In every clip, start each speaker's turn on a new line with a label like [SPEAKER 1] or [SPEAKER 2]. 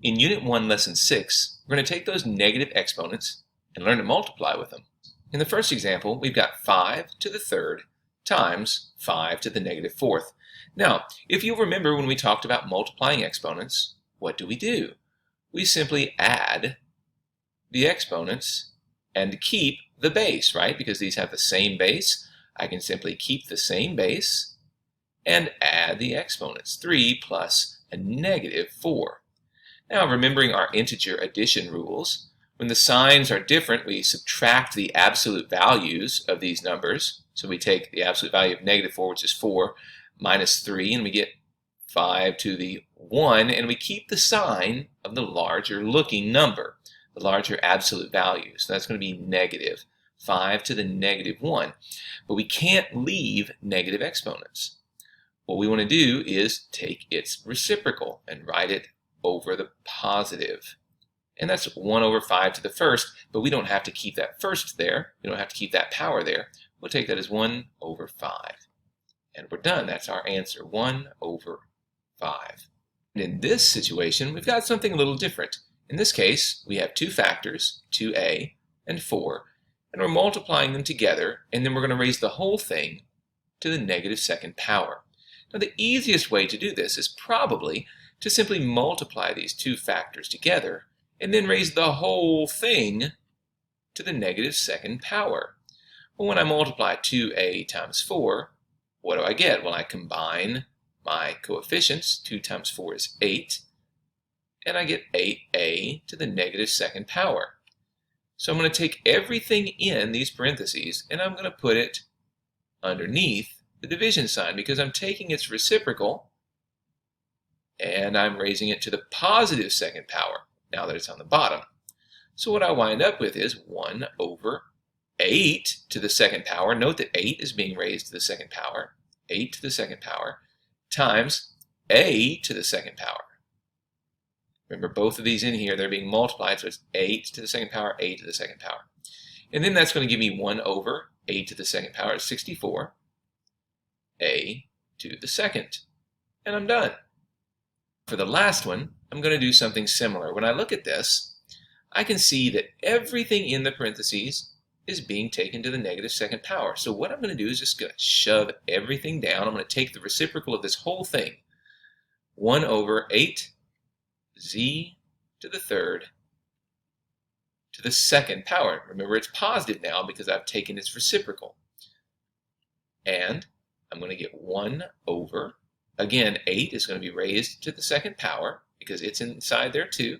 [SPEAKER 1] In Unit 1, Lesson 6, we're going to take those negative exponents and learn to multiply with them. In the first example, we've got 5 to the third times 5 to the negative fourth. Now, if you'll remember when we talked about multiplying exponents, what do? We simply add the exponents and keep the base, right? Because these have the same base, I can simply keep the same base and add the exponents, 3 plus a negative 4. Now, remembering our integer addition rules, when the signs are different, we subtract the absolute values of these numbers. So we take the absolute value of negative 4, which is 4, minus 3, and we get 5 to the 1, and we keep the sign of the larger looking number, the larger absolute value. So that's going to be negative 5 to the negative 1. But we can't leave negative exponents. What we want to do is take its reciprocal and write it over the positive. And that's 1 over 5 to the first, but we don't have to keep that first there. We don't have to keep that power there. We'll take that as 1 over 5. And we're done. That's our answer, 1 over 5. And in this situation, we've got something a little different. In this case, we have two factors, 2a and 4, and we're multiplying them together, and then we're going to raise the whole thing to the negative second power. Now, the easiest way to do this is probably to simply multiply these two factors together and then raise the whole thing to the negative second power. Well, when I multiply 2a times 4, what do I get? Well, I combine my coefficients. 2 times 4 is 8, and I get 8a to the negative second power. So I'm going to take everything in these parentheses and I'm going to put it underneath the division sign because I'm taking its reciprocal and I'm raising it to the positive second power now that it's on the bottom. So what I wind up with is 1 over 8 to the second power. Note that 8 is being raised to the second power, 8 to the second power, times a to the second power. Remember, both of these in here, they're being multiplied, so it's 8 to the second power, a to the second power. And then that's going to give me 1 over 8 to the second power is 64, a to the second. And I'm done. For the last one, I'm going to do something similar. When I look at this, I can see that everything in the parentheses is being taken to the negative second power. So what I'm going to do is just going to shove everything down. I'm going to take the reciprocal of this whole thing, 1 over 8 z to the third to the second power. Remember, it's positive now because I've taken its reciprocal. And I'm going to get 1 over, again, 8 is going to be raised to the second power because it's inside there too.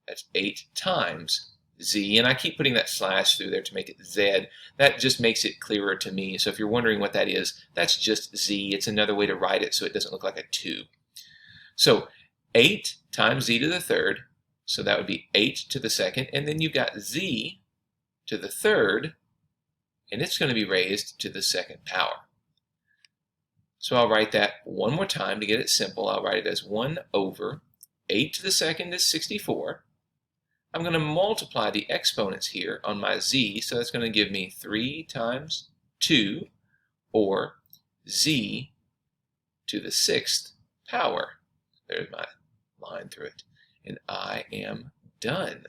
[SPEAKER 1] That's 8 times z, and I keep putting that slash through there to make it z. That just makes it clearer to me. So if you're wondering what that is, that's just z. It's another way to write it so it doesn't look like a 2. So 8 times z to the third, so that would be 8 to the second, and then you've got z to the third, and it's going to be raised to the second power. So I'll write that one more time to get it simple. I'll write it as 1 over 8 to the second is 64. I'm going to multiply the exponents here on my z, so that's going to give me 3 times 2, or z to the sixth power. There's my line through it. And I am done.